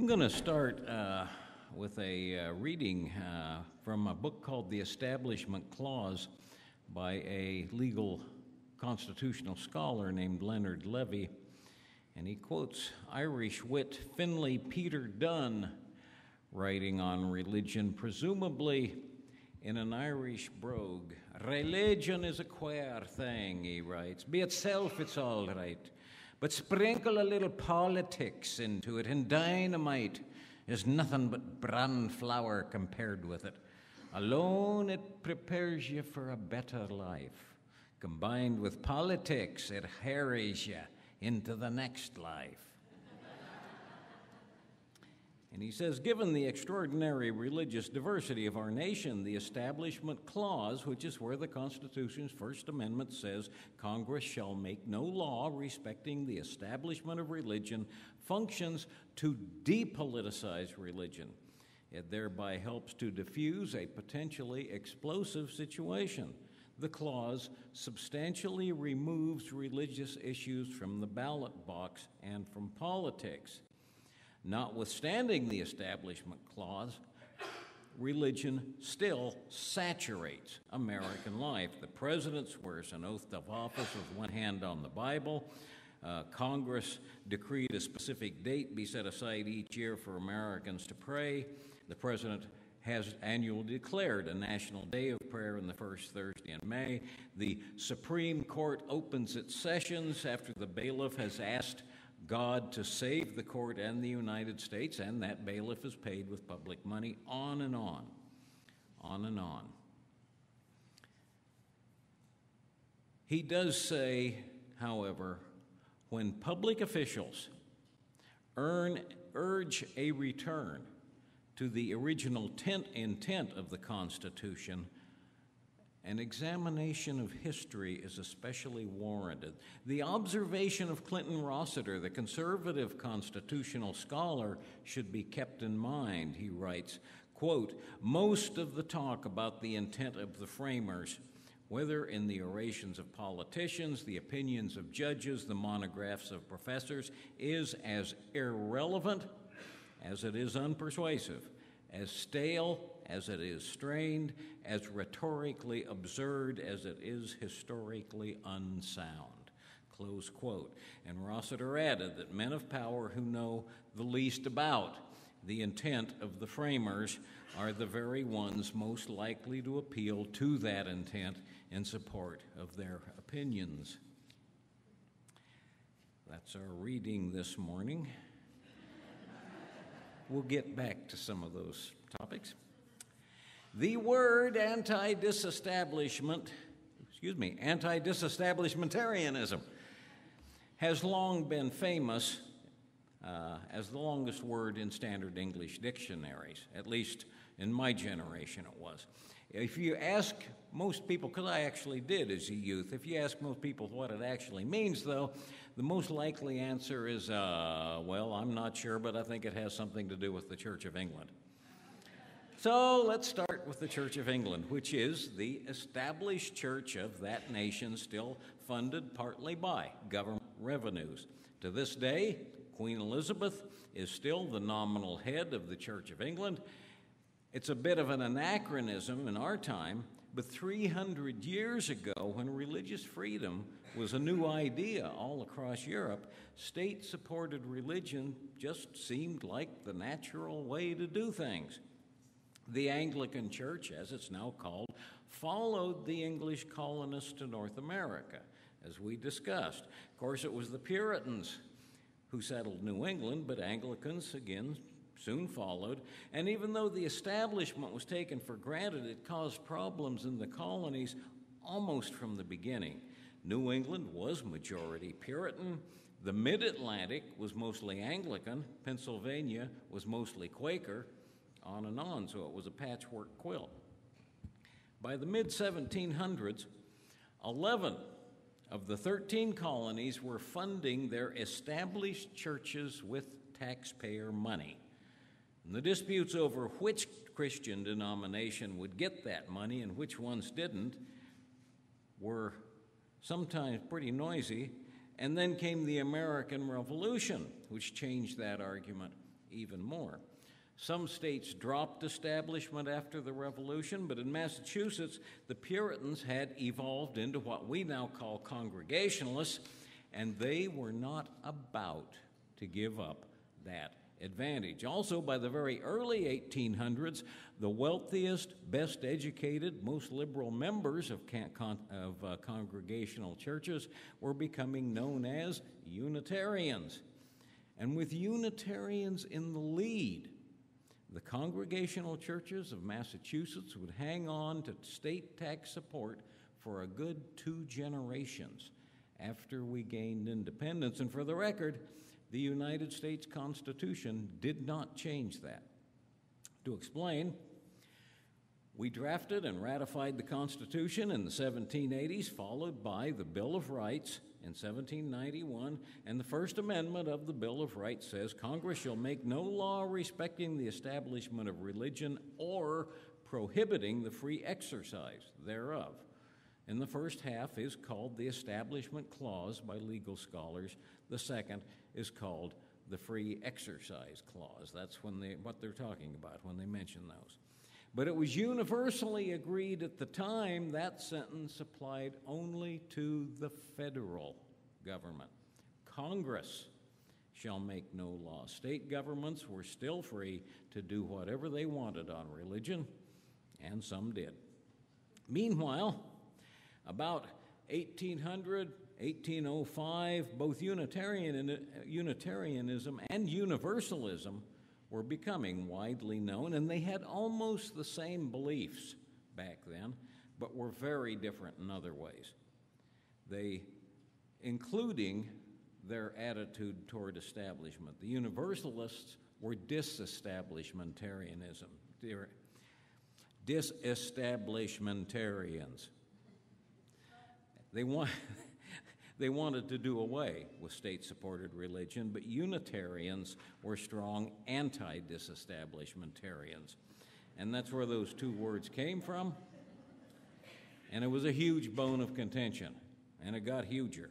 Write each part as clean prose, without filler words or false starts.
I'm going to start with a reading from a book called The Establishment Clause by a legal constitutional scholar named Leonard Levy, and he quotes Irish wit Finlay Peter Dunne, writing on religion, presumably in an Irish brogue. "Religion is a queer thing," he writes. "Be itself, it's all right. But sprinkle a little politics into it, and dynamite is nothing but bran flour compared with it. Alone it prepares you for a better life. Combined with politics, it harries you into the next life." And he says, given the extraordinary religious diversity of our nation, the Establishment Clause, which is where the Constitution's First Amendment says Congress shall make no law respecting the establishment of religion, functions to depoliticize religion. It thereby helps to diffuse a potentially explosive situation. The clause substantially removes religious issues from the ballot box and from politics. Notwithstanding the Establishment Clause, religion still saturates American life. The president swears an oath of office with one hand on the Bible. Congress decreed a specific date be set aside each year for Americans to pray. The president has annually declared a national day of prayer on the first Thursday in May. The Supreme Court opens its sessions after the bailiff has asked God to save the court and the United States, and that bailiff is paid with public money, on and on, on and on. He does say, however, when public officials urge a return to the original intent of the Constitution, an examination of history is especially warranted. The observation of Clinton Rossiter, the conservative constitutional scholar, should be kept in mind. He writes, quote, "Most of the talk about the intent of the framers, whether in the orations of politicians, the opinions of judges, the monographs of professors, is as irrelevant as it is unpersuasive, as stale as it is strained, as rhetorically absurd as it is historically unsound." Close quote. And Rossiter added that men of power who know the least about the intent of the framers are the very ones most likely to appeal to that intent in support of their opinions. That's our reading this morning. We'll get back to some of those topics. The word antidisestablishmentarianism has long been famous as the longest word in standard English dictionaries, at least in my generation it was. If you ask most people, because I actually did as a youth, if you ask most people what it actually means, though, the most likely answer is, well, I'm not sure, but I think it has something to do with the Church of England. So let's start with the Church of England, which is the established church of that nation, still funded partly by government revenues. To this day, Queen Elizabeth is still the nominal head of the Church of England. It's a bit of an anachronism in our time, but 300 years ago, when religious freedom was a new idea all across Europe, state-supported religion just seemed like the natural way to do things. The Anglican Church, as it's now called, followed the English colonists to North America, as we discussed. Of course, it was the Puritans who settled New England, but Anglicans, again, soon followed. And even though the establishment was taken for granted, it caused problems in the colonies almost from the beginning. New England was majority Puritan. The Mid-Atlantic was mostly Anglican. Pennsylvania was mostly Quaker, on and on, so it was a patchwork quilt. By the mid-1700s, 11 of the 13 colonies were funding their established churches with taxpayer money. And the disputes over which Christian denomination would get that money and which ones didn't were sometimes pretty noisy. And then came the American Revolution, which changed that argument even more. Some states dropped establishment after the Revolution, but in Massachusetts, the Puritans had evolved into what we now call Congregationalists, and they were not about to give up that advantage. Also, by the very early 1800s, the wealthiest, best educated, most liberal members of congregational churches were becoming known as Unitarians. And with Unitarians in the lead, the congregational churches of Massachusetts would hang on to state tax support for a good 2 generations after we gained independence. And for the record, the United States Constitution did not change that. To explain, we drafted and ratified the Constitution in the 1780s, followed by the Bill of Rights in 1791, and the First Amendment of the Bill of Rights says, Congress shall make no law respecting the establishment of religion or prohibiting the free exercise thereof. And the first half is called the Establishment Clause by legal scholars. The second is called the Free Exercise Clause. That's what they're talking about when they mention those. But it was universally agreed at the time that sentence applied only to the federal government. Congress shall make no law. State governments were still free to do whatever they wanted on religion, and some did. Meanwhile, about 1800, 1805, both Unitarianism and Universalism were becoming widely known, and they had almost the same beliefs back then, but were very different in other ways. Including their attitude toward establishment. The Universalists were disestablishmentarianism. Disestablishmentarians. They wanted to do away with state-supported religion, but Unitarians were strong anti-disestablishmentarians. And that's where those two words came from. And it was a huge bone of contention, and it got huger.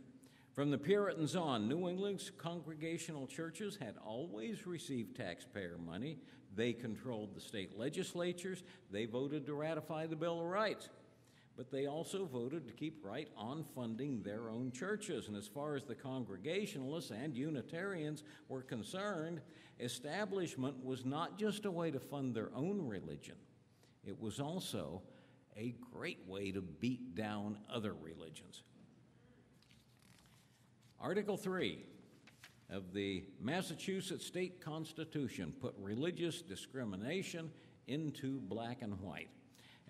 From the Puritans on, New England's congregational churches had always received taxpayer money. They controlled the state legislatures. They voted to ratify the Bill of Rights. But they also voted to keep right on funding their own churches. And as far as the Congregationalists and Unitarians were concerned, establishment was not just a way to fund their own religion. It was also a great way to beat down other religions. Article 3 of the Massachusetts State Constitution put religious discrimination into black and white.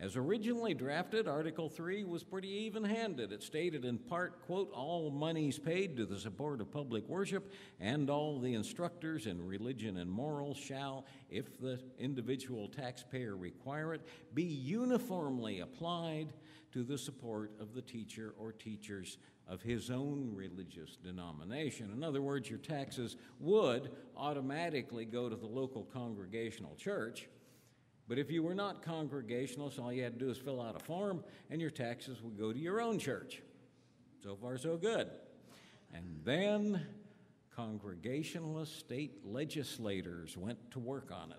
As originally drafted, Article 3 was pretty even-handed. It stated in part, quote, all monies paid to the support of public worship and all the instructors in religion and morals shall, if the individual taxpayer require it, be uniformly applied to the support of the teacher or teachers of his own religious denomination. In other words, your taxes would automatically go to the local congregational church. But if you were not Congregationalist, all you had to do is fill out a form, and your taxes would go to your own church. So far, so good. And then Congregationalist state legislators went to work on it.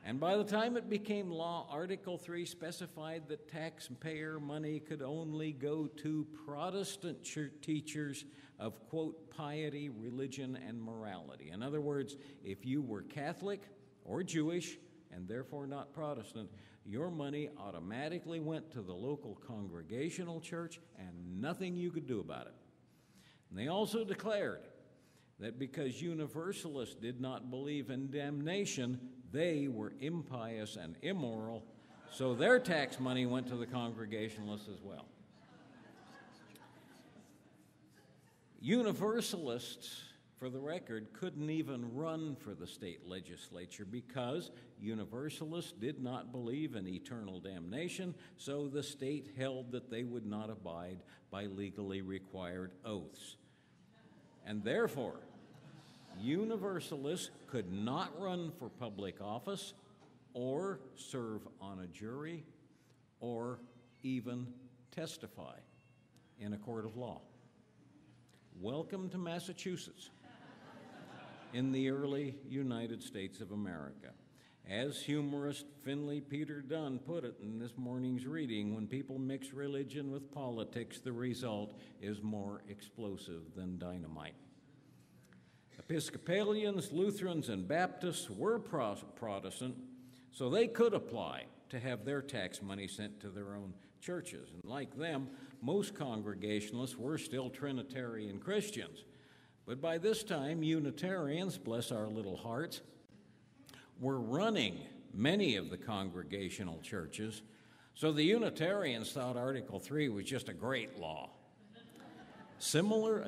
And by the time it became law, Article 3 specified that taxpayer money could only go to Protestant church teachers of, quote, piety, religion, and morality. In other words, if you were Catholic or Jewish, and therefore not Protestant, your money automatically went to the local congregational church and nothing you could do about it. And they also declared that because Universalists did not believe in damnation, they were impious and immoral, so their tax money went to the Congregationalists as well. Universalists, for the record, couldn't even run for the state legislature because Universalists did not believe in eternal damnation, so the state held that they would not abide by legally required oaths. And therefore, Universalists could not run for public office or serve on a jury or even testify in a court of law. Welcome to Massachusetts. in the early United States of America. As humorist Finley Peter Dunn put it in this morning's reading, when people mix religion with politics, the result is more explosive than dynamite. Episcopalians, Lutherans, and Baptists were Protestant, so they could apply to have their tax money sent to their own churches. And like them, most Congregationalists were still Trinitarian Christians. But by this time, Unitarians, bless our little hearts, were running many of the Congregational churches, so the Unitarians thought Article 3 was just a great law. Similar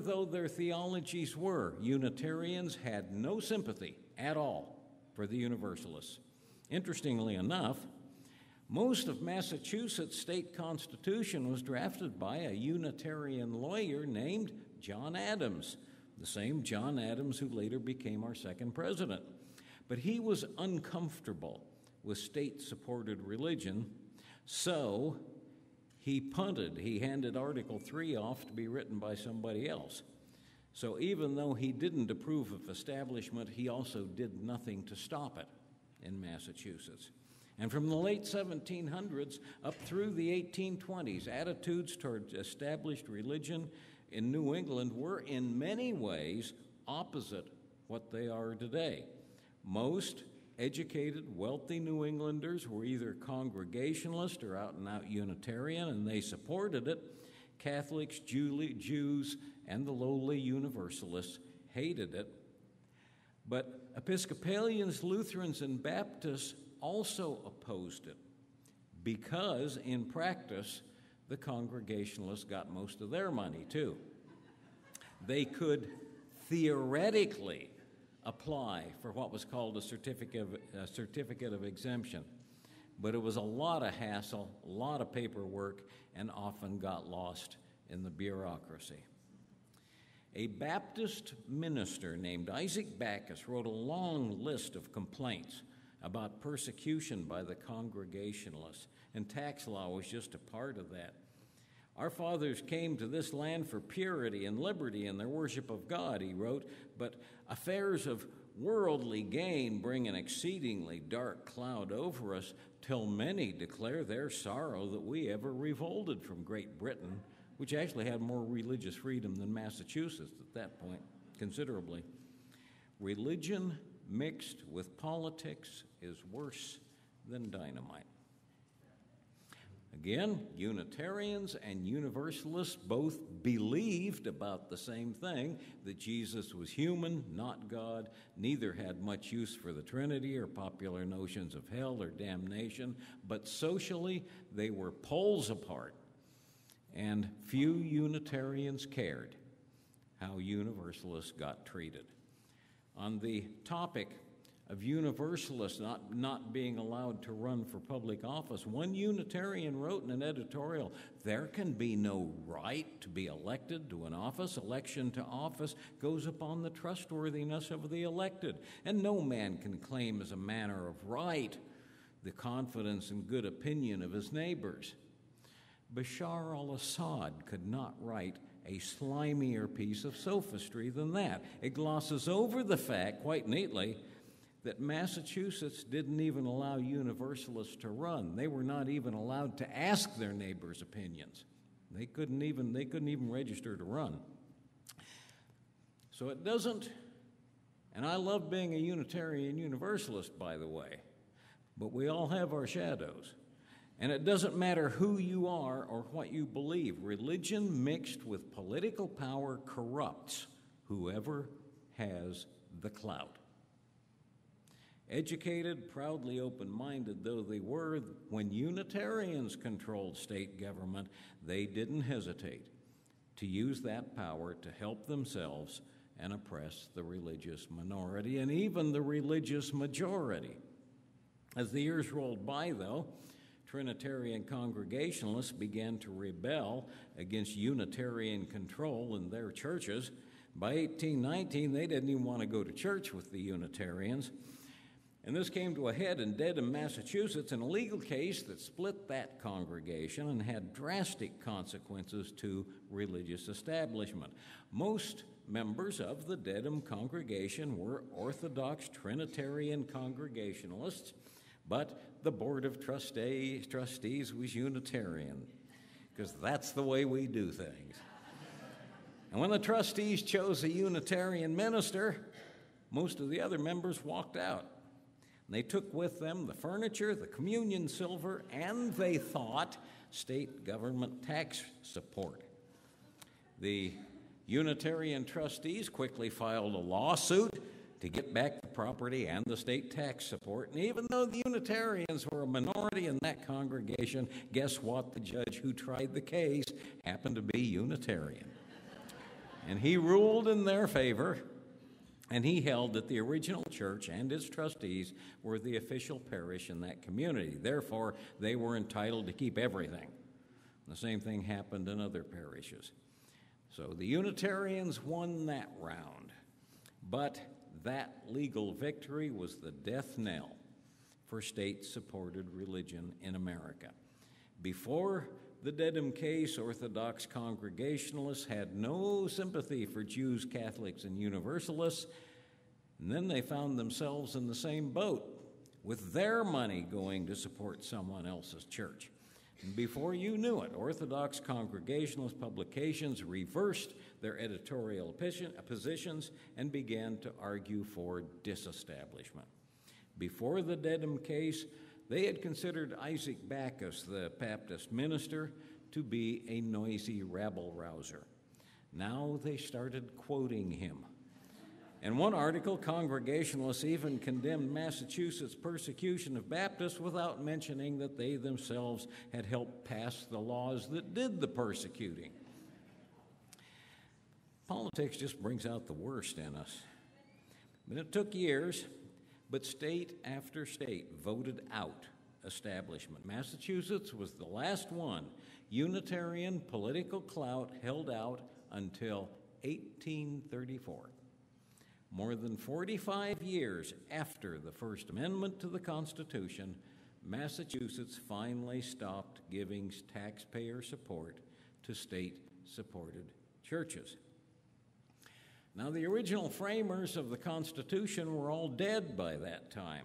though their theologies were, Unitarians had no sympathy at all for the Universalists. Interestingly enough, most of Massachusetts' state constitution was drafted by a Unitarian lawyer named John Adams, the same John Adams who later became our second president. But he was uncomfortable with state-supported religion, so he punted. He handed Article 3 off to be written by somebody else. So even though he didn't approve of establishment, he also did nothing to stop it in Massachusetts. And from the late 1700s up through the 1820s, attitudes toward established religion in New England were in many ways opposite what they are today. Most educated, wealthy New Englanders were either Congregationalist or out-and-out Unitarian, and they supported it. Catholics, Jews, and the lowly Universalists hated it. But Episcopalians, Lutherans, and Baptists also opposed it because, in practice, the Congregationalists got most of their money, too. They could theoretically apply for what was called a certificate of exemption, but it was a lot of hassle, a lot of paperwork, and often got lost in the bureaucracy. A Baptist minister named Isaac Backus wrote a long list of complaints about persecution by the Congregationalists, and tax law was just a part of that. Our fathers came to this land for purity and liberty in their worship of God, he wrote, but affairs of worldly gain bring an exceedingly dark cloud over us, till many declare their sorrow that we ever revolted from Great Britain, which actually had more religious freedom than Massachusetts at that point, considerably. Religion mixed with politics is worse than dynamite. Again, Unitarians and Universalists both believed about the same thing, that Jesus was human, not God. Neither had much use for the Trinity or popular notions of hell or damnation, but socially they were poles apart, and few Unitarians cared how Universalists got treated. On the topic of Universalists not being allowed to run for public office, one Unitarian wrote in an editorial, "There can be no right to be elected to an office. Election to office goes upon the trustworthiness of the elected, and no man can claim as a manner of right the confidence and good opinion of his neighbors." Bashar al-Assad could not write a slimier piece of sophistry than that. It glosses over the fact, quite neatly, that Massachusetts didn't even allow Universalists to run. They were not even allowed to ask their neighbors' opinions. They couldn't even register to run. So it doesn't, and I love being a Unitarian Universalist, by the way, but we all have our shadows. And it doesn't matter who you are or what you believe. Religion mixed with political power corrupts whoever has the clout. Educated, proudly open-minded though they were, when Unitarians controlled state government, they didn't hesitate to use that power to help themselves and oppress the religious minority and even the religious majority. As the years rolled by, though, Trinitarian Congregationalists began to rebel against Unitarian control in their churches. By 1819, they didn't even want to go to church with the Unitarians. And this came to a head in Dedham, Massachusetts, in a legal case that split that congregation and had drastic consequences to religious establishment. Most members of the Dedham congregation were Orthodox Trinitarian Congregationalists, but the Board of Trustees was Unitarian, because that's the way we do things. And when the trustees chose a Unitarian minister, most of the other members walked out. And they took with them the furniture, the communion silver, and they thought state government tax support. The Unitarian trustees quickly filed a lawsuit to get back the property and the state tax support. And even though the Unitarians were a minority in that congregation, guess what? The judge who tried the case happened to be Unitarian. And he ruled in their favor, and he held that the original church and its trustees were the official parish in that community. Therefore, they were entitled to keep everything. The same thing happened in other parishes. So the Unitarians won that round, but that legal victory was the death knell for state-supported religion in America. Before the Dedham case, Orthodox Congregationalists had no sympathy for Jews, Catholics, and Universalists, and then they found themselves in the same boat, with their money going to support someone else's church. And before you knew it, Orthodox Congregationalist publications reversed their editorial positions and began to argue for disestablishment. Before the Dedham case, they had considered Isaac Backus, the Baptist minister, to be a noisy rabble-rouser. Now they started quoting him. In one article, Congregationalists even condemned Massachusetts' persecution of Baptists without mentioning that they themselves had helped pass the laws that did the persecuting. Politics just brings out the worst in us. But it took years, but state after state voted out establishment. Massachusetts was the last one. Unitarian political clout held out until 1834. More than 45 years after the First Amendment to the Constitution, Massachusetts finally stopped giving taxpayer support to state-supported churches. Now, the original framers of the Constitution were all dead by that time.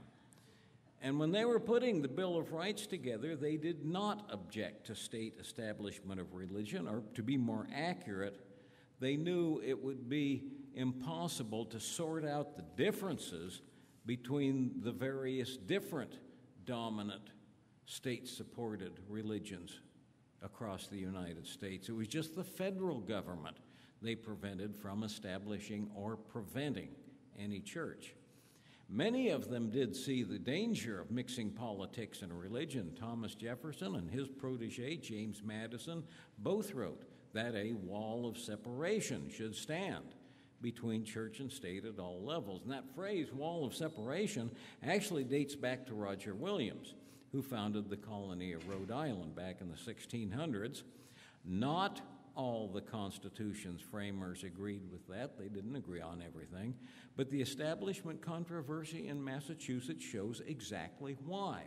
And when they were putting the Bill of Rights together, they did not object to state establishment of religion, or to be more accurate, they knew it would be impossible to sort out the differences between the various different dominant state-supported religions across the United States. It was just the federal government they prevented from establishing or preventing any church. Many of them did see the danger of mixing politics and religion. Thomas Jefferson and his protege, James Madison, both wrote that a wall of separation should stand between church and state at all levels. And that phrase, wall of separation, actually dates back to Roger Williams, who founded the colony of Rhode Island back in the 1600s. Not all the Constitution's framers agreed with that. They didn't agree on everything. But the establishment controversy in Massachusetts shows exactly why.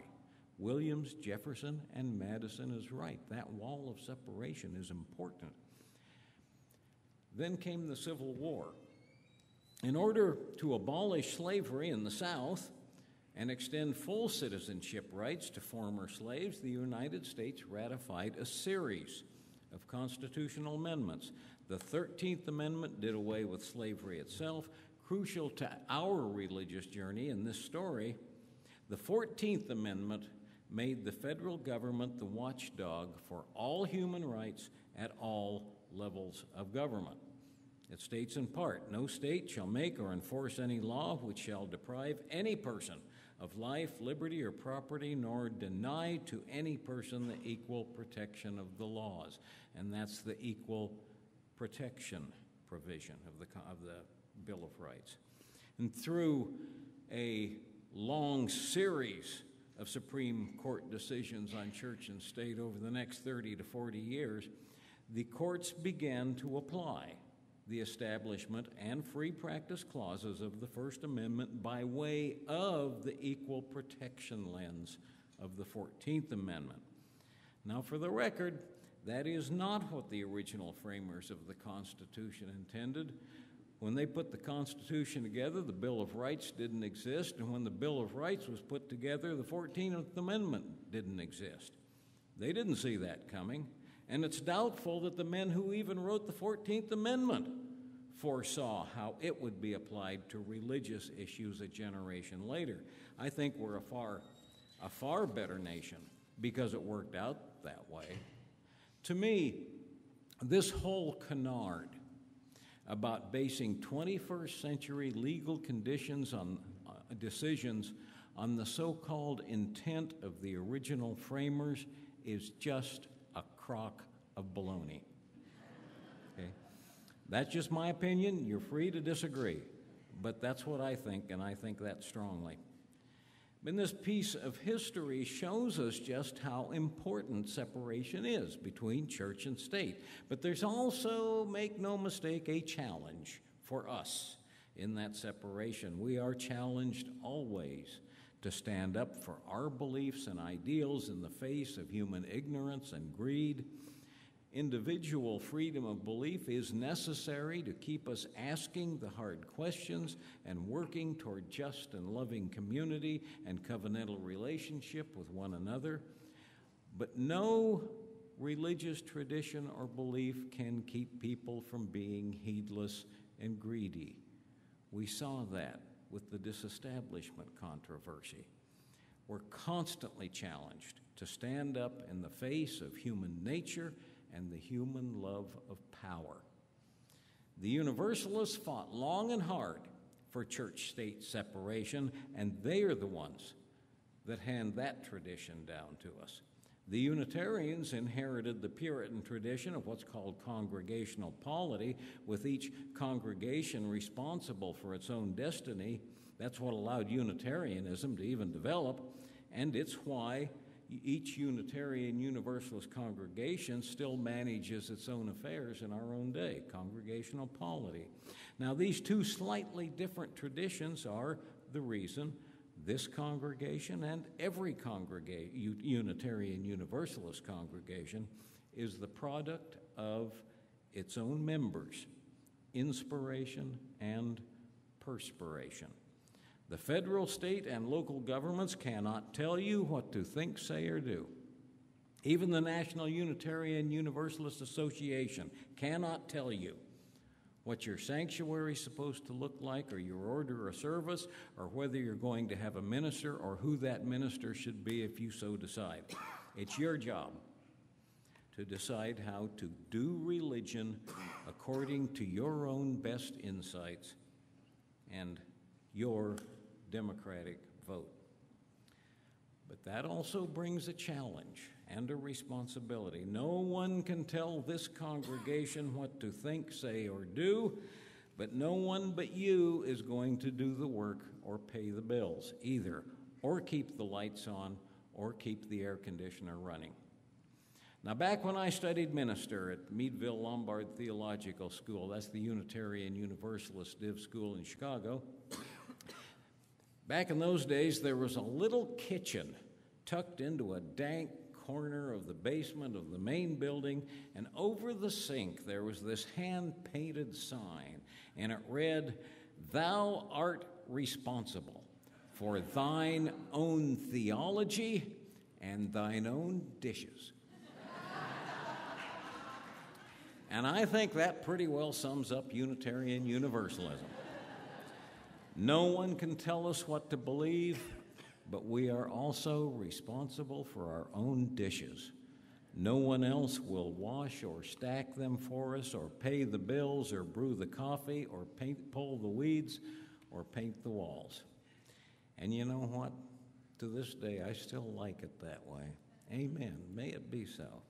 Williams, Jefferson, and Madison is right. That wall of separation is important. Then came the Civil War. In order to abolish slavery in the South and extend full citizenship rights to former slaves, the United States ratified a series of constitutional amendments. The 13th Amendment did away with slavery itself, crucial to our religious journey in this story. The 14th Amendment made the federal government the watchdog for all human rights at all levels of government. It states in part, no state shall make or enforce any law which shall deprive any person of life, liberty, or property, nor deny to any person the equal protection of the laws. And that's the equal protection provision of the Bill of Rights. And through a long series of Supreme Court decisions on church and state over the next 30 to 40 years, the courts began to apply the establishment and free practice clauses of the First Amendment by way of the equal protection lens of the 14th Amendment. Now, for the record, that is not what the original framers of the Constitution intended. When they put the Constitution together, the Bill of Rights didn't exist, and when the Bill of Rights was put together, the 14th Amendment didn't exist. They didn't see that coming, and it's doubtful that the men who even wrote the 14th Amendment foresaw how it would be applied to religious issues a generation later. I think we're a far better nation because it worked out that way. To me, this whole canard about basing 21st century legal conditions on decisions on the so-called intent of the original framers is just a crock of baloney. Okay? That's just my opinion. You're free to disagree, but that's what I think, and I think that strongly. And this piece of history shows us just how important separation is between church and state. But there's also, make no mistake, a challenge for us in that separation. We are challenged always to stand up for our beliefs and ideals in the face of human ignorance and greed. Individual freedom of belief is necessary to keep us asking the hard questions and working toward just and loving community and covenantal relationship with one another. But no religious tradition or belief can keep people from being heedless and greedy. We saw that with the disestablishment controversy. We're constantly challenged to stand up in the face of human nature and the human love of power. The Universalists fought long and hard for church-state separation, and they are the ones that hand that tradition down to us. The Unitarians inherited the Puritan tradition of what's called congregational polity, with each congregation responsible for its own destiny. That's what allowed Unitarianism to even develop, and it's why each Unitarian Universalist congregation still manages its own affairs in our own day, congregational polity. Now, these two slightly different traditions are the reason this congregation and every Unitarian Universalist congregation is the product of its own members, inspiration and perspiration. The federal, state, and local governments cannot tell you what to think, say, or do. Even the National Unitarian Universalist Association cannot tell you what your sanctuary is supposed to look like, or your order of service, or whether you're going to have a minister, or who that minister should be if you so decide. It's your job to decide how to do religion according to your own best insights and your democratic vote. But that also brings a challenge and a responsibility. No one can tell this congregation what to think, say, or do, but no one but you is going to do the work or pay the bills either, or keep the lights on, or keep the air conditioner running. Now, back when I studied minister at Meadville Lombard Theological School, that's the Unitarian Universalist Div School in Chicago, back in those days, there was a little kitchen tucked into a dank corner of the basement of the main building, and over the sink there was this hand-painted sign, and it read, "Thou art responsible for thine own theology and thine own dishes." And I think that pretty well sums up Unitarian Universalism. No one can tell us what to believe, but we are also responsible for our own dishes. No one else will wash or stack them for us, or pay the bills, or brew the coffee, or pull the weeds, or paint the walls. And you know what? To this day, I still like it that way. Amen. May it be so.